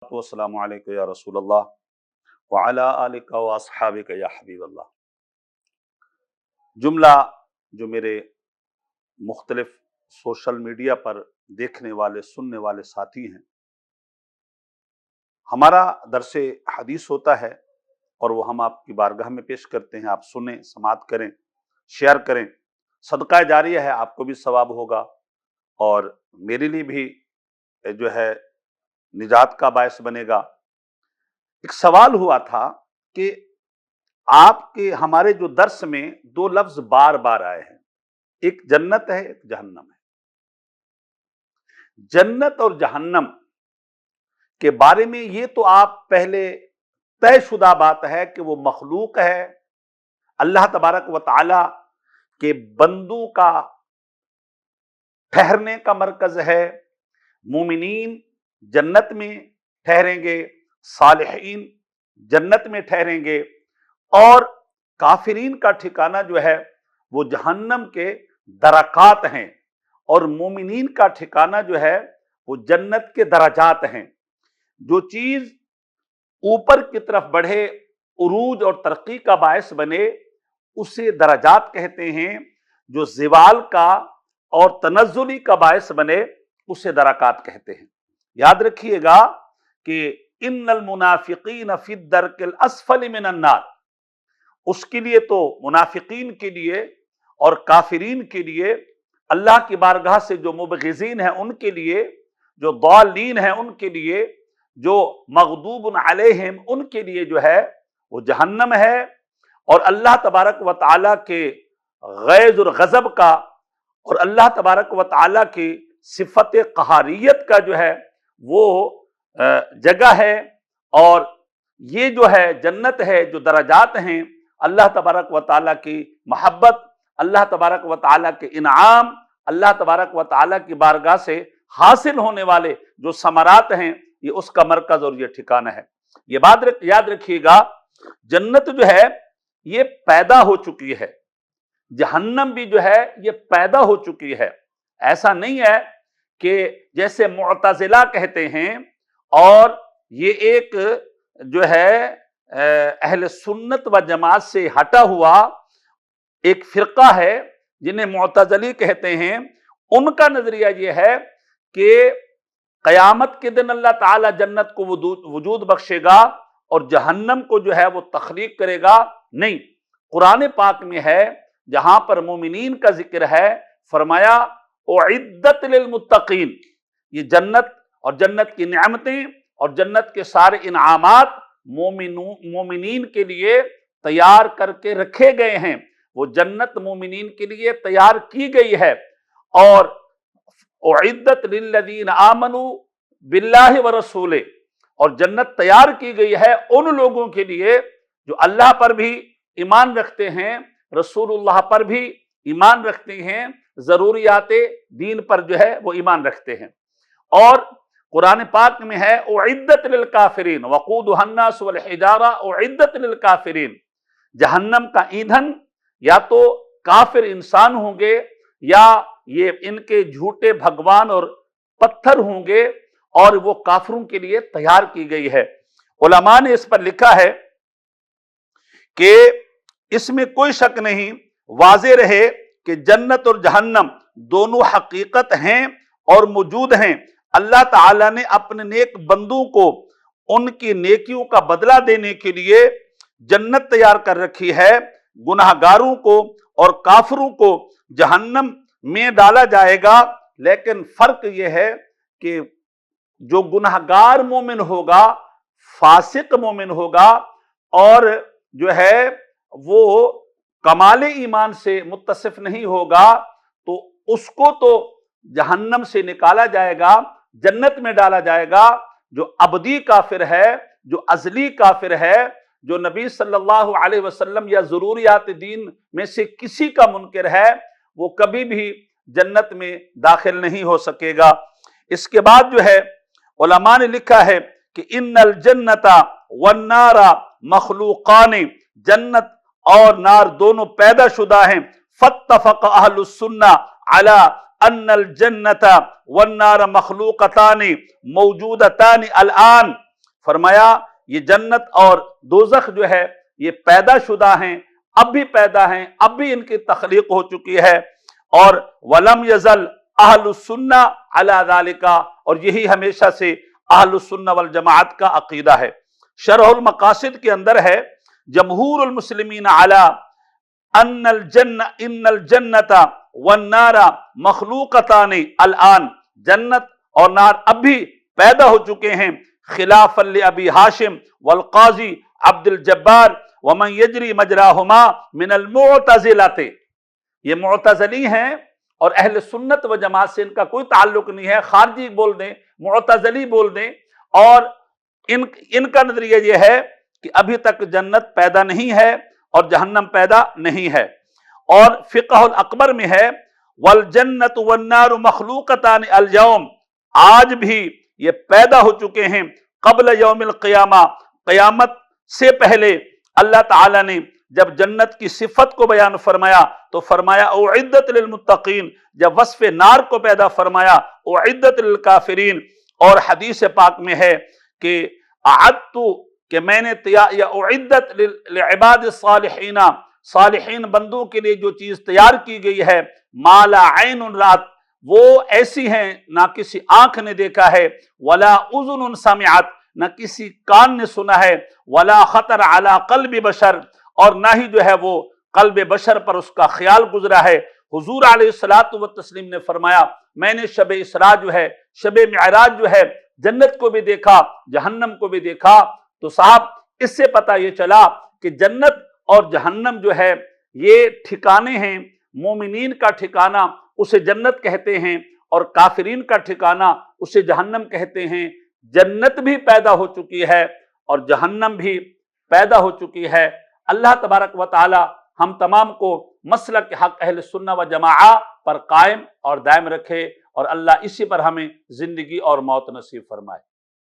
والسلام علیکم یا رسول اللہ وعلی آلک و اصحابک یا حبیب اللہ۔ جملہ جو میرے مختلف سوشل میڈیا پر دیکھنے والے سننے والے ساتھی ہیں، ہمارا درس حدیث ہوتا ہے اور وہ ہم آپ کی بارگاہ میں پیش کرتے ہیں، آپ سنیں، سماعت کریں، شیئر کریں، صدقہ جاریہ ہے، آپ کو بھی ثواب ہوگا اور میرے لیے بھی جو ہے نجات کا باعث بنے گا۔ ایک سوال ہوا تھا کہ آپ کے ہمارے جو درس میں دو لفظ بار بار آئے ہیں، ایک جنت ہے ایک جہنم ہے۔ جنت اور جہنم کے بارے میں یہ تو آپ پہلے طے شدہ بات ہے کہ وہ مخلوق ہے، اللہ تبارک و تعالی کے بندوں کا ٹھہرنے کا مرکز ہے۔ مومنین جنت میں ٹھہریں گے، صالحین جنت میں ٹھہریں گے، اور کافرین کا ٹھکانہ جو ہے وہ جہنم کے درکات ہیں، اور مومنین کا ٹھکانہ جو ہے وہ جنت کے درجات ہیں۔ جو چیز اوپر کی طرف بڑھے، عروج اور ترقی کا باعث بنے، اسے درجات کہتے ہیں۔ جو زوال کا اور تنزلی کا باعث بنے، اسے درکات کہتے ہیں۔ یاد رکھیے گا کہ ان المنافقین فی الدرک الاسفل من النار، اس کے لیے تو منافقین کے لیے اور کافرین کے لیے، اللہ کی بارگاہ سے جو مبغضین ہیں ان کے لیے، جو ضالین ہیں ان کے لیے، جو مغضوب علیہم ان کے لیے جو ہے وہ جہنم ہے، اور اللہ تبارک و تعالیٰ کے غیظ اور غضب کا اور اللہ تبارک و تعالیٰ کی صفت قہاریت کا جو ہے وہ جگہ ہے۔ اور یہ جو ہے جنت ہے، جو درجات ہیں، اللہ تبارک و تعالیٰ کی محبت، اللہ تبارک و تعالیٰ کے انعام، اللہ تبارک و تعالیٰ کی بارگاہ سے حاصل ہونے والے جو ثمرات ہیں، یہ اس کا مرکز اور یہ ٹھکانہ ہے۔ یہ بات یاد رکھیے گا، جنت جو ہے یہ پیدا ہو چکی ہے، جہنم بھی جو ہے یہ پیدا ہو چکی ہے۔ ایسا نہیں ہے کہ جیسے معتزلہ کہتے ہیں، اور یہ ایک جو ہے اہل سنت و جماعت سے ہٹا ہوا ایک فرقہ ہے جنہیں معتزلی کہتے ہیں۔ ان کا نظریہ یہ ہے کہ قیامت کے دن اللہ تعالیٰ جنت کو وجود بخشے گا اور جہنم کو جو ہے وہ تخلیق کرے گا۔ نہیں، قرآن پاک میں ہے، جہاں پر مومنین کا ذکر ہے، فرمایا اعدت للمتقین، یہ جنت اور جنت کی نعمتیں اور جنت کے سارے انعامات مومنین کے لیے تیار کر کے رکھے گئے ہیں۔ وہ جنت مومنین کے لیے تیار کی گئی ہے، اور اعدت للذین آمنوا باللہ ورسولہ، اور جنت تیار کی گئی ہے ان لوگوں کے لیے جو اللہ پر بھی ایمان رکھتے ہیں، رسول اللہ پر بھی ایمان رکھتے ہیں، ضروریات دین پر جو ہے وہ ایمان رکھتے ہیں۔ اور قرآن پاک میں ہے اعدت للکافرین وقودها الناس والحجارہ اعدت للکافرین، جہنم کا ایندھن یا تو کافر انسان ہوں گے، یا یہ ان کے جھوٹے بھگوان اور پتھر ہوں گے، اور وہ کافروں کے لیے تیار کی گئی ہے۔ علماء نے اس پر لکھا ہے کہ اس میں کوئی شک نہیں، واضح رہے کہ جنت اور جہنم دونوں حقیقت ہیں اور موجود ہیں۔ اللہ تعالیٰ نے اپنے نیک بندوں کو ان کی نیکیوں کا بدلہ دینے کے لیے جنت تیار کر رکھی ہے، گناہگاروں کو اور کافروں کو جہنم میں ڈالا جائے گا۔ لیکن فرق یہ ہے کہ جو گناہگار مومن ہوگا، فاسق مومن ہوگا، اور جو ہے وہ کمال ایمان سے متصف نہیں ہوگا، تو اس کو تو جہنم سے نکالا جائے گا، جنت میں ڈالا جائے گا۔ جو ابدی کافر ہے، جو ازلی کافر ہے، جو نبی صلی اللہ علیہ وسلم یا ضروریات دین میں سے کسی کا منکر ہے، وہ کبھی بھی جنت میں داخل نہیں ہو سکے گا۔ اس کے بعد جو ہے علماء نے لکھا ہے کہ ان الجنت والنار مخلوقان، جنت اور نار دونوں پیدا شدہ ہیں۔ فاتفق اہل السنہ علی ان الجنت والنار مخلوقتان موجودتان الان، فرمایا یہ جنت اور دوزخ جو ہے یہ پیدا شدہ ہیں، اب بھی پیدا ہیں، اب بھی ان کی تخلیق ہو چکی ہے۔ اور ولم یزل اہل السنہ علی ذالک، اور یہی ہمیشہ سے اہل السنہ والجماعت کا عقیدہ ہے۔ شرح المقاصد کے اندر ہے جمہور المسلمین علی ان الجنت والنار مخلوقتان الان، جنت اور نار اب بھی پیدا ہو چکے ہیں، خلافا لابی ہاشم والقاضی عبد الجبار ومن یجری مجراہما من المعتزلۃ، یہ معتزلی ہیں اور اہل سنت و جماعت سے ان کا کوئی تعلق نہیں ہے، خارجی بول دیں، معتزلی بول دیں، اور ان کا نظریہ یہ ہے کہ ابھی تک جنت پیدا نہیں ہے اور جہنم پیدا نہیں ہے۔ اور فقہ الاکبر میں ہے والجنت والنار مخلوقتان اليوم، آج بھی یہ پیدا ہو چکے ہیں، قبل یوم القیامہ، قیامت سے پہلے اللہ تعالیٰ نے جب جنت کی صفت کو بیان فرمایا تو فرمایا اعدت للمتقین، جب وصف نار کو پیدا فرمایا اعدت للکافرین۔ اور حدیث پاک میں ہے کہ اعدت، کہ میں نے یا اعدت لعباد الصالحین، صالحین بندوں کے لیے جو چیز تیار کی گئی ہے، ما لا عین رات، وہ ایسی ہیں نہ کسی آنکھ نے دیکھا ہے، ولا اذن سمعت، نہ کسی کان نے سنا ہے، ولا خطر علی قلب بشر، اور نہ ہی جو ہے وہ قلب بشر پر اس کا خیال گزرا ہے۔ حضور علیہ الصلوۃ والتسلیم نے فرمایا میں نے شب اسراء جو ہے، شب معراج جو ہے، جنت کو بھی دیکھا، جہنم کو بھی دیکھا۔ تو صاحب اس سے پتہ یہ چلا کہ جنت اور جہنم جو ہے یہ ٹھکانے ہیں، مومنین کا ٹھکانہ اسے جنت کہتے ہیں اور کافرین کا ٹھکانہ اسے جہنم کہتے ہیں۔ جنت بھی پیدا ہو چکی ہے اور جہنم بھی پیدا ہو چکی ہے۔ اللہ تبارک و تعالی ہم تمام کو مسلک حق اہل سنہ و جماعہ پر قائم اور دائم رکھے، اور اللہ اسی پر ہمیں زندگی اور موت نصیب فرمائے۔